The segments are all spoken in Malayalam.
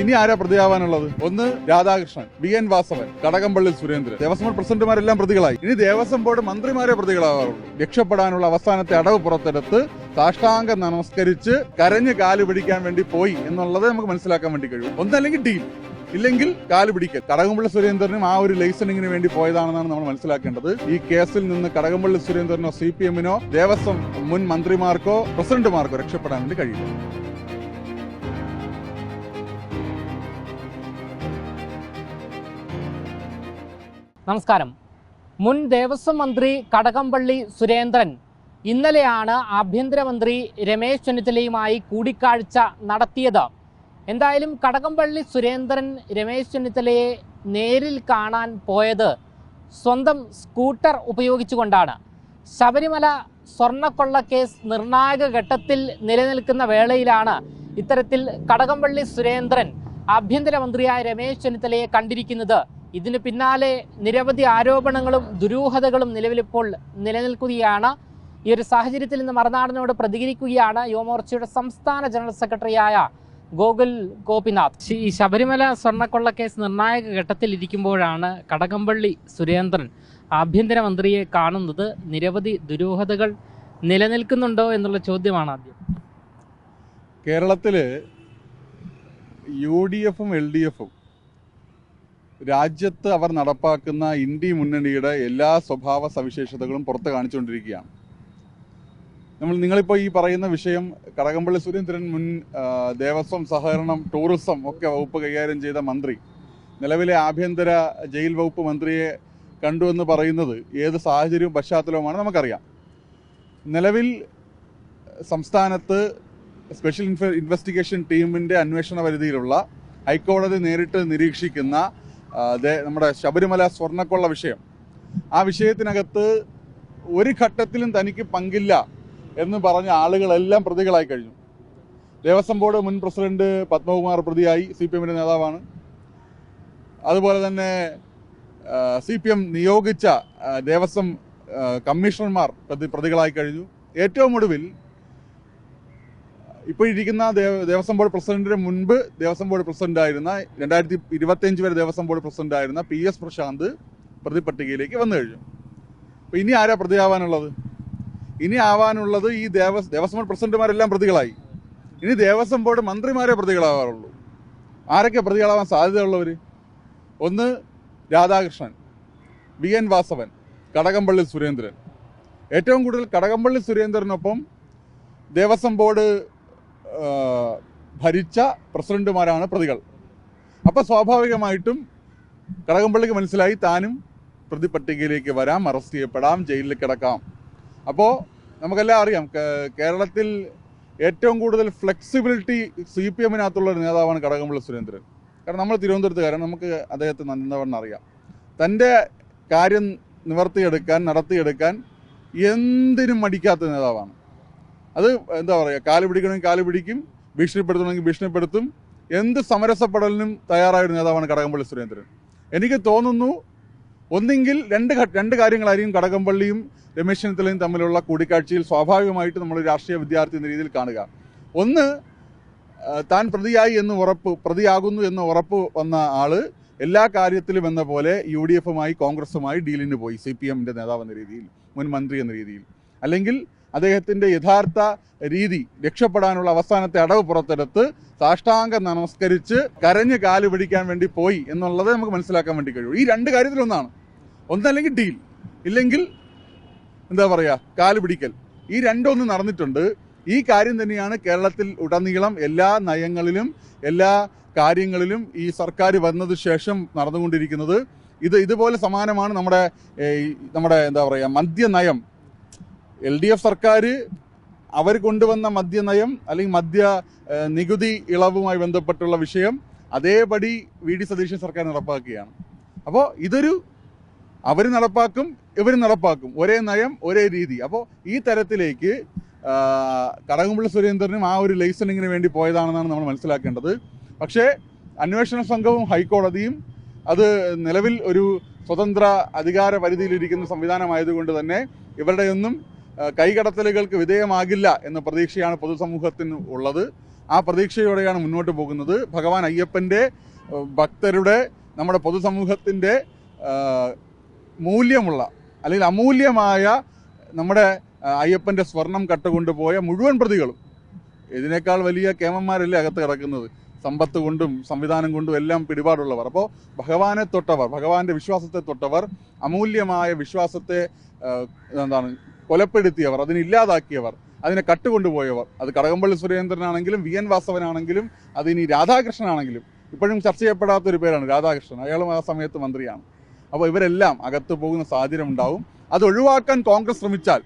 ഇനി ആരാ പ്രതിയാവാനുള്ളത്? ഒന്ന് രാധാകൃഷ്ണൻ, VN വാസവൻ, കടകംപള്ളി സുരേന്ദ്രൻ. ദേവസ്വം ബോർഡ് പ്രസിഡന്റുമാരെല്ലാം പ്രതികളായി. ഇനി ദേവസ്വം ബോർഡ് മന്ത്രിമാരെ പ്രതികളാവാറുള്ളൂ. രക്ഷപ്പെടാനുള്ള അവസാനത്തെ അടവ് പുറത്തെടുത്ത് സാഷ്ടാംഗം നമസ്കരിച്ച് കരഞ്ഞ് കാല് പിടിക്കാൻ വേണ്ടി പോയി എന്നുള്ളത് നമുക്ക് മനസ്സിലാക്കാൻ വേണ്ടി കഴിയും. ഒന്നല്ലെങ്കിൽ ഡീൽ, ഇല്ലെങ്കിൽ കാല് പിടിക്കൽ. കടകംപള്ളി സുരേന്ദ്രനും ആ ഒരു ലൈസൻസിങ്ങിന് വേണ്ടി പോയതാണെന്നാണ് നമ്മൾ മനസ്സിലാക്കേണ്ടത്. ഈ കേസിൽ നിന്ന് കടകംപള്ളി സുരേന്ദ്രനോ CPM-നോ ദേവസ്വം മുൻ മന്ത്രിമാർക്കോ പ്രസിഡന്റുമാർക്കോ രക്ഷപ്പെടാൻ വേണ്ടി കഴിയില്ല. നമസ്കാരം. മുൻ ദേവസ്വം മന്ത്രി കടകംപള്ളി സുരേന്ദ്രൻ ഇന്നലെയാണ് ആഭ്യന്തരമന്ത്രി രമേശ് ചെന്നിത്തലയുമായി കൂടിക്കാഴ്ച നടത്തിയത്. എന്തായാലും കടകംപള്ളി സുരേന്ദ്രൻ രമേശ് ചെന്നിത്തലയെ നേരിൽ കാണാൻ പോയത് സ്വന്തം സ്കൂട്ടർ ഉപയോഗിച്ചുകൊണ്ടാണ്. ശബരിമല സ്വർണ്ണക്കൊള്ള കേസ് നിർണായക ഘട്ടത്തിൽ നിലനിൽക്കുന്ന വേളയിലാണ് ഇത്തരത്തിൽ കടകംപള്ളി സുരേന്ദ്രൻ ആഭ്യന്തരമന്ത്രിയായ രമേശ് ചെന്നിത്തലയെ കണ്ടിരിക്കുന്നത്. ഇതിന് പിന്നാലെ നിരവധി ആരോപണങ്ങളും ദുരൂഹതകളും നിലവിലിപ്പോൾ നിലനിൽക്കുകയാണ്. ഈ ഒരു സാഹചര്യത്തിൽ ഇന്ന് മറുനാടനോട് പ്രതികരിക്കുകയാണ് യുവമോർച്ചയുടെ സംസ്ഥാന ജനറൽ സെക്രട്ടറിയായ ഗോകുൽ ഗോപിനാഥ്. ഈ ശബരിമല സ്വർണ്ണക്കൊള്ള കേസ് നിർണായക ഘട്ടത്തിൽ ഇരിക്കുമ്പോഴാണ് കടകംപള്ളി സുരേന്ദ്രൻ ആഭ്യന്തരമന്ത്രിയെ കാണുന്നത്. നിരവധി ദുരൂഹതകൾ നിലനിൽക്കുന്നുണ്ടോ എന്നുള്ള ചോദ്യമാണ് ആദ്യം. കേരളത്തില് UDF-ഉം LDF-ഉം രാജ്യത്ത് അവർ നടപ്പാക്കുന്ന ഇന്ത്യ മുന്നണിയുടെ എല്ലാ സ്വഭാവ സവിശേഷതകളും പുറത്ത് കാണിച്ചുകൊണ്ടിരിക്കുകയാണ്. നിങ്ങളിപ്പോൾ ഈ പറയുന്ന വിഷയം കടകംപള്ളി സുരേന്ദ്രൻ മുൻ ദേവസ്വം, സഹകരണം, ടൂറിസം ഒക്കെ വകുപ്പ് കൈകാര്യം ചെയ്ത മന്ത്രി, നിലവിലെ ആഭ്യന്തര ജയിൽ വകുപ്പ് മന്ത്രിയെ കണ്ടു എന്ന് പറയുന്നത് ഏത് സാഹചര്യവും പശ്ചാത്തലവുമാണ് നമുക്കറിയാം. നിലവിൽ സംസ്ഥാനത്ത് സ്പെഷ്യൽ ഇൻവെസ്റ്റിഗേഷൻ ടീമിൻ്റെ അന്വേഷണ പരിധിയിലുള്ള ഹൈക്കോടതി നേരിട്ട് നിരീക്ഷിക്കുന്ന നമ്മുടെ ശബരിമല സ്വർണ്ണക്കൊള്ള വിഷയം, ആ വിഷയത്തിനകത്ത് ഒരു ഘട്ടത്തിലും തനിക്ക് പങ്കില്ല എന്ന് പറഞ്ഞ ആളുകളെല്ലാം പ്രതികളായി കഴിഞ്ഞു. ദേവസ്വം ബോർഡ് മുൻ പ്രസിഡന്റ് പത്മകുമാർ പ്രതിയായി, CPM-ന്റെ നേതാവാണ്. അതുപോലെ തന്നെ CPM നിയോഗിച്ച ദേവസ്വം കമ്മീഷണർമാർ പ്രതികളായി കഴിഞ്ഞു. ഏറ്റവും ഒടുവിൽ ഇപ്പോൾ ഇരിക്കുന്ന ദേവസ്വം ബോർഡ് പ്രസിഡന്റിന് മുൻപ് ദേവസ്വം ബോർഡ് പ്രസിഡന്റായിരുന്ന 2025 വരെ ദേവസ്വം ബോർഡ് പ്രസിഡന്റായിരുന്ന PS പ്രശാന്ത് പ്രതിപട്ടികയിലേക്ക് വന്നു കഴിഞ്ഞു. അപ്പോൾ ഇനി ആരാ പ്രതിയാവാനുള്ളത്? ഇനി ആവാനുള്ളത് ഈ ദേവസ്വം ബോർഡ് പ്രസിഡന്റുമാരെല്ലാം പ്രതികളായി. ഇനി ദേവസ്വം ബോർഡ് മന്ത്രിമാരെ പ്രതികളാവാറുള്ളൂ. ആരൊക്കെ പ്രതികളാവാൻ സാധ്യതയുള്ളവർ? ഒന്ന് രാധാകൃഷ്ണൻ, VN വാസവൻ, കടകംപള്ളി സുരേന്ദ്രൻ. ഏറ്റവും കൂടുതൽ കടകംപള്ളി സുരേന്ദ്രനൊപ്പം ദേവസ്വം ബോർഡ് ഭരിച്ച പ്രസിഡന്റുമാരാണ് പ്രതികൾ. അപ്പോൾ സ്വാഭാവികമായിട്ടും കടകംപള്ളിക്ക് മനസ്സിലായി താനും പ്രതിപട്ടികയിലേക്ക് വരാം, അറസ്റ്റ് ചെയ്യപ്പെടാം, ജയിലിൽ കിടക്കാം. അപ്പോൾ നമുക്കെല്ലാം അറിയാം, കേരളത്തിൽ ഏറ്റവും കൂടുതൽ ഫ്ലെക്സിബിലിറ്റി CPM-നകത്തുള്ള ഒരു നേതാവാണ് കടകംപള്ളി സുരേന്ദ്രൻ. കാരണം നമ്മൾ തിരുവനന്തപുരത്തുകാരൻ, നമുക്ക് അദ്ദേഹത്തെ നന്നവണ്ണം അറിയാം. തൻ്റെ കാര്യം നടത്തിയെടുക്കാൻ എന്തിനും മടിക്കാത്ത നേതാവാണ്. അത് എന്താ പറയുക, കാല് പിടിക്കണമെങ്കിൽ കാല് പിടിക്കും, ഭീഷണിപ്പെടുത്തണമെങ്കിൽ ഭീഷണിപ്പെടുത്തും, എന്ത് സമരസപ്പെടലിനും തയ്യാറായ ഒരു നേതാവാണ് കടകംപള്ളി സുരേന്ദ്രൻ. എനിക്ക് തോന്നുന്നു ഒന്നെങ്കിൽ രണ്ട് കാര്യങ്ങളായിരിക്കും കടകംപള്ളിയും രമേശ് ചെന്നിത്തലയും തമ്മിലുള്ള കൂടിക്കാഴ്ചയിൽ സ്വാഭാവികമായിട്ട് നമ്മൾ രാഷ്ട്രീയ വിദ്യാർത്ഥി എന്ന രീതിയിൽ കാണുക. ഒന്ന്, താൻ പ്രതിയാകുന്നു എന്ന് ഉറപ്പ് വന്ന ആള് എല്ലാ കാര്യത്തിലും എന്ന പോലെ UDF-ഉമായി കോൺഗ്രസുമായി ഡീലിന് പോയി, CPM-ന്റെ നേതാവ് എന്ന രീതിയിൽ, മുൻ മന്ത്രി എന്ന രീതിയിൽ. അല്ലെങ്കിൽ അദ്ദേഹത്തിൻ്റെ യഥാർത്ഥ രീതി രക്ഷപ്പെടാനുള്ള അവസാനത്തെ അടവ് പുറത്തെടുത്ത് സാഷ്ടാംഗം നമസ്കരിച്ച് കരഞ്ഞ് കാല് പിടിക്കാൻ വേണ്ടി പോയി എന്നുള്ളത് നമുക്ക് മനസ്സിലാക്കാൻ വേണ്ടി കഴിയും. ഈ രണ്ട് കാര്യത്തിലൊന്നാണ്. ഒന്നല്ലെങ്കിൽ ഡീൽ, ഇല്ലെങ്കിൽ എന്താ പറയുക, കാല് പിടിക്കൽ. ഈ രണ്ടൊന്നും നടന്നിട്ടുണ്ട്. ഈ കാര്യം തന്നെയാണ് കേരളത്തിൽ ഉടനീളം എല്ലാ നയങ്ങളിലും എല്ലാ കാര്യങ്ങളിലും ഈ സർക്കാർ വന്നതിന് ശേഷം നടന്നുകൊണ്ടിരിക്കുന്നത്. ഇതുപോലെ സമാനമാണ് നമ്മുടെ എന്താ പറയുക, മദ്യനയം. LDF സർക്കാർ അവർ കൊണ്ടുവന്ന മദ്യനയം അല്ലെങ്കിൽ മദ്യ നികുതി ഇളവുമായി ബന്ധപ്പെട്ടുള്ള വിഷയം അതേപടി VD സതീശൻ സർക്കാർ നടപ്പാക്കുകയാണ്. അപ്പോൾ അവർ നടപ്പാക്കും, ഇവർ നടപ്പാക്കും, ഒരേ നയം ഒരേ രീതി. അപ്പോൾ ഈ തരത്തിലേക്ക് കടകംപള്ളി സുരേന്ദ്രനും ആ ഒരു ലൈസൻസിങ്ങിന് വേണ്ടി പോയതാണെന്നാണ് നമ്മൾ മനസ്സിലാക്കേണ്ടത്. പക്ഷേ അന്വേഷണ സംഘവും ഹൈക്കോടതിയും അത് നിലവിൽ ഒരു സ്വതന്ത്ര അധികാര പരിധിയിലിരിക്കുന്ന സംവിധാനമായതുകൊണ്ട് തന്നെ ഇവരുടെയൊന്നും കൈകടത്തലുകൾക്ക് വിധേയമാകില്ല എന്ന പ്രതീക്ഷയാണ് പൊതുസമൂഹത്തിന് ഉള്ളത്. ആ പ്രതീക്ഷയോടെയാണ് മുന്നോട്ട് പോകുന്നത്. ഭഗവാൻ അയ്യപ്പൻ്റെ ഭക്തരുടെ, നമ്മുടെ പൊതുസമൂഹത്തിൻ്റെ മൂല്യമുള്ള അല്ലെങ്കിൽ അമൂല്യമായ നമ്മുടെ അയ്യപ്പൻ്റെ സ്വർണം കട്ടുകൊണ്ടുപോയ മുഴുവൻ പ്രതികളും, ഇതിനേക്കാൾ വലിയ കേമന്മാരല്ലേ അകത്ത് കിടക്കുന്നത്, സമ്പത്ത് കൊണ്ടും സംവിധാനം കൊണ്ടും എല്ലാം പിടിപാടുള്ളവർ. അപ്പോൾ ഭഗവാനെ തൊട്ടവർ, ഭഗവാന്റെ വിശ്വാസത്തെ തൊട്ടവർ, അമൂല്യമായ വിശ്വാസത്തെ കൊലപ്പെടുത്തിയവർ, അതിനില്ലാതാക്കിയവർ, അതിനെ കട്ടുകൊണ്ടുപോയവർ, അത് കടകംപള്ളി സുരേന്ദ്രനാണെങ്കിലും VN വാസവനാണെങ്കിലും അതിനി രാധാകൃഷ്ണനാണെങ്കിലും, ഇപ്പോഴും ചർച്ച ചെയ്യപ്പെടാത്തൊരു പേരാണ് രാധാകൃഷ്ണൻ, അയാളും ആ സമയത്ത് മന്ത്രിയാണ്. അപ്പോൾ ഇവരെല്ലാം അകത്ത് പോകുന്ന സാഹചര്യം ഉണ്ടാവും. അത് ഒഴിവാക്കാൻ കോൺഗ്രസ് ശ്രമിച്ചാൽ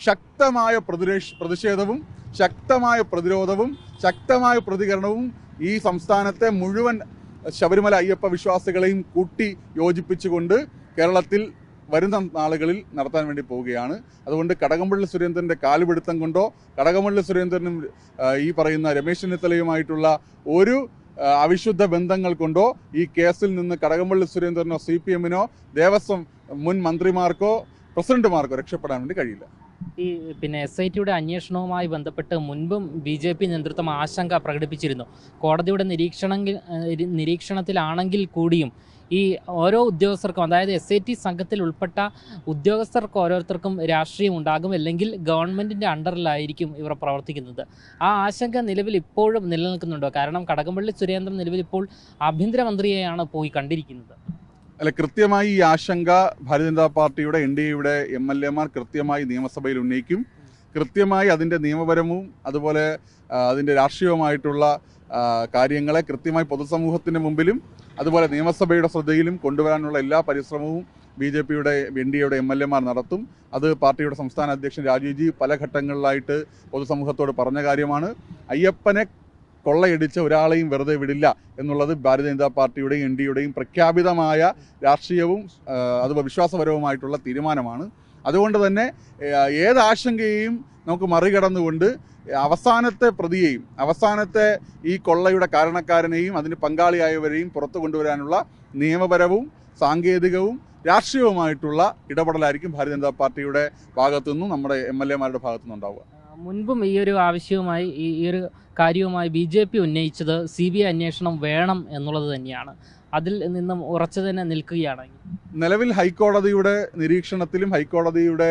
ശക്തമായ പ്രതിഷേധവും ശക്തമായ പ്രതിരോധവും ശക്തമായ പ്രതികരണവും ഈ സംസ്ഥാനത്തെ മുഴുവൻ ശബരിമല അയ്യപ്പ വിശ്വാസികളെയും കൂട്ടി യോജിപ്പിച്ചുകൊണ്ട് കേരളത്തിൽ വരുന്ന നാളുകളിൽ നടത്താൻ വേണ്ടി പോവുകയാണ്. അതുകൊണ്ട് കടകംപള്ളി സുരേന്ദ്രൻ്റെ കാലുപിടുത്തം കൊണ്ടോ കടകംപള്ളി സുരേന്ദ്രനും ഈ പറയുന്ന രമേശ് ചെന്നിത്തലയുമായിട്ടുള്ള ഒരു അവിശുദ്ധ ബന്ധങ്ങൾ കൊണ്ടോ ഈ കേസിൽ നിന്ന് കടകംപള്ളി സുരേന്ദ്രനോ CPM-നോ ദേവസ്വം മുൻ മന്ത്രിമാർക്കോ പ്രസിഡന്റുമാർക്കോ രക്ഷപ്പെടാൻ വേണ്ടി കഴിയില്ല. ഈ SITയുടെ അന്വേഷണവുമായി ബന്ധപ്പെട്ട് മുൻപും BJP നേതൃത്വം ആശങ്ക പ്രകടിപ്പിച്ചിരുന്നു. കോടതിയുടെ നിരീക്ഷണത്തിലാണെങ്കിൽ കൂടിയും ഈ ഓരോ ഉദ്യോഗസ്ഥർക്കും, അതായത് SIT സംഘത്തിൽ ഉൾപ്പെട്ട ഉദ്യോഗസ്ഥർക്ക് ഓരോരുത്തർക്കും രാഷ്ട്രീയം ഉണ്ടാകും, അല്ലെങ്കിൽ ഗവൺമെൻറ്റിൻ്റെ അണ്ടറിലായിരിക്കും ഇവർ പ്രവർത്തിക്കുന്നത്. ആ ആശങ്ക നിലവിൽ ഇപ്പോഴും നിലനിൽക്കുന്നുണ്ടോ? കാരണം കടകംപള്ളി സുരേന്ദ്രൻ നിലവിൽ ഇപ്പോൾ ആഭ്യന്തരമന്ത്രിയെയാണ് പോയി കണ്ടിരിക്കുന്നത്. അല്ല, കൃത്യമായി ഈ ആശങ്ക ഭാരതീയ ജനതാ പാർട്ടിയുടെ NDAയുടെ MLAമാർ കൃത്യമായി നിയമസഭയിൽ ഉന്നയിക്കും. കൃത്യമായി അതിൻ്റെ നിയമപരവും അതുപോലെ അതിൻ്റെ രാഷ്ട്രീയവുമായിട്ടുള്ള കാര്യങ്ങളെ കൃത്യമായി പൊതുസമൂഹത്തിൻ്റെ മുമ്പിലും അതുപോലെ നിയമസഭയുടെ ശ്രദ്ധയിലും കൊണ്ടുവരാനുള്ള എല്ലാ പരിശ്രമവും BJPയുടെ NDAയുടെ MLAമാർ നടത്തും. അത് പാർട്ടിയുടെ സംസ്ഥാന അധ്യക്ഷൻ രാജീവ്ജി പല ഘട്ടങ്ങളിലായിട്ട് പൊതുസമൂഹത്തോട് പറഞ്ഞ കാര്യമാണ്. അയ്യപ്പനെ കൊള്ളയടിച്ച ഒരാളെയും വെറുതെ വിടില്ല എന്നുള്ളത് ഭാരതീയ ജനതാ പാർട്ടിയുടെയും NDAയുടെയും പ്രഖ്യാപിതമായ രാഷ്ട്രീയവും അതുപോലെ വിശ്വാസപരവുമായിട്ടുള്ള തീരുമാനമാണ്. അതുകൊണ്ട് തന്നെ ഏത് ആശങ്കയെയും നമുക്ക് മറികടന്നുകൊണ്ട് അവസാനത്തെ പ്രതിയെയും അവസാനത്തെ ഈ കൊള്ളയുടെ കാരണക്കാരനെയും അതിന് പങ്കാളിയായവരെയും പുറത്തു കൊണ്ടുവരാനുള്ള നിയമപരവും സാങ്കേതികവും രാഷ്ട്രീയവുമായിട്ടുള്ള ഇടപെടലായിരിക്കും ഭാരതീയ ജനതാ പാർട്ടിയുടെ ഭാഗത്തു നിന്നും നമ്മുടെ MLAമാരുടെ ഭാഗത്തു നിന്നും ഉണ്ടാവുക. മുൻപും ഈ ഒരു ആവശ്യവുമായി ഈ ഒരു കാര്യവുമായി BJP ഉന്നയിച്ചത് CBI അന്വേഷണം വേണം എന്നുള്ളത് തന്നെയാണ്. അതിൽ നിന്നും ഉറച്ചു തന്നെ നിൽക്കുകയാണ്. നിലവിൽ ഹൈക്കോടതിയുടെ നിരീക്ഷണത്തിലും ഹൈക്കോടതിയുടെ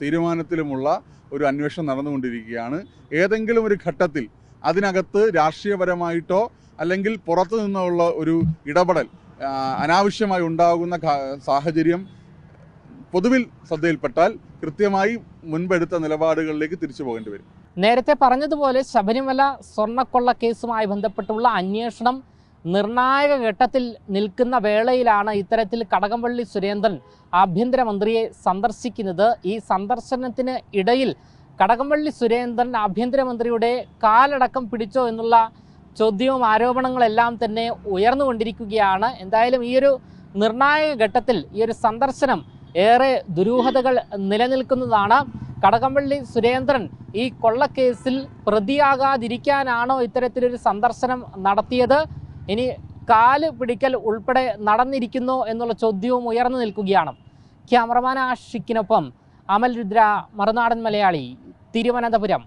തീരുമാനത്തിലുമുള്ള ഒരു അന്വേഷണം നടന്നുകൊണ്ടിരിക്കുകയാണ്. ഏതെങ്കിലും ഒരു ഘട്ടത്തിൽ അതിനകത്ത് രാഷ്ട്രീയപരമായിട്ടോ അല്ലെങ്കിൽ പുറത്തു നിന്നുള്ള ഒരു ഇടപെടൽ അനാവശ്യമായി ഉണ്ടാകുന്ന സാഹചര്യം പൊതുവിൽ ശ്രദ്ധയിൽപ്പെട്ടാൽ കൃത്യമായി മുൻപെടുത്ത നിലപാടുകളിലേക്ക് തിരിച്ചു പോകേണ്ടി വരും. നേരത്തെ പറഞ്ഞതുപോലെ ശബരിമല സ്വർണ്ണക്കൊള്ള കേസുമായി ബന്ധപ്പെട്ടുള്ള അന്വേഷണം നിർണായക ഘട്ടത്തിൽ നിൽക്കുന്ന വേളയിലാണ് ഇത്തരത്തിൽ കടകംപള്ളി സുരേന്ദ്രൻ ആഭ്യന്തരമന്ത്രിയെ സന്ദർശിക്കുന്നത്. ഈ സന്ദർശനത്തിന് ഇടയിൽ കടകംപള്ളി സുരേന്ദ്രൻ ആഭ്യന്തരമന്ത്രിയുടെ കാലടക്കം പിടിച്ചോ എന്നുള്ള ചോദ്യവും ആരോപണങ്ങളെല്ലാം തന്നെ ഉയർന്നുകൊണ്ടിരിക്കുകയാണ്. എന്തായാലും ഈ ഒരു നിർണായക ഘട്ടത്തിൽ ഈ ഒരു സന്ദർശനം ഏറെ ദുരൂഹതകൾ നിലനിൽക്കുന്നതാണ്. കടകംപള്ളി സുരേന്ദ്രൻ ഈ കൊള്ളക്കേസിൽ പ്രതിയാകാതിരിക്കാനാണോ ഇത്തരത്തിലൊരു സന്ദർശനം നടത്തിയത്? ഇനി കാല് പിടിക്കൽ ഉൾപ്പെടെ നടന്നിരിക്കുന്നോ എന്നുള്ള ചോദ്യവും ഉയർന്നു നിൽക്കുകയാണ്. ക്യാമറമാൻ ആഷിക്കിനൊപ്പം അമൽ രുദ്ര, മറുനാടൻ മലയാളി, തിരുവനന്തപുരം.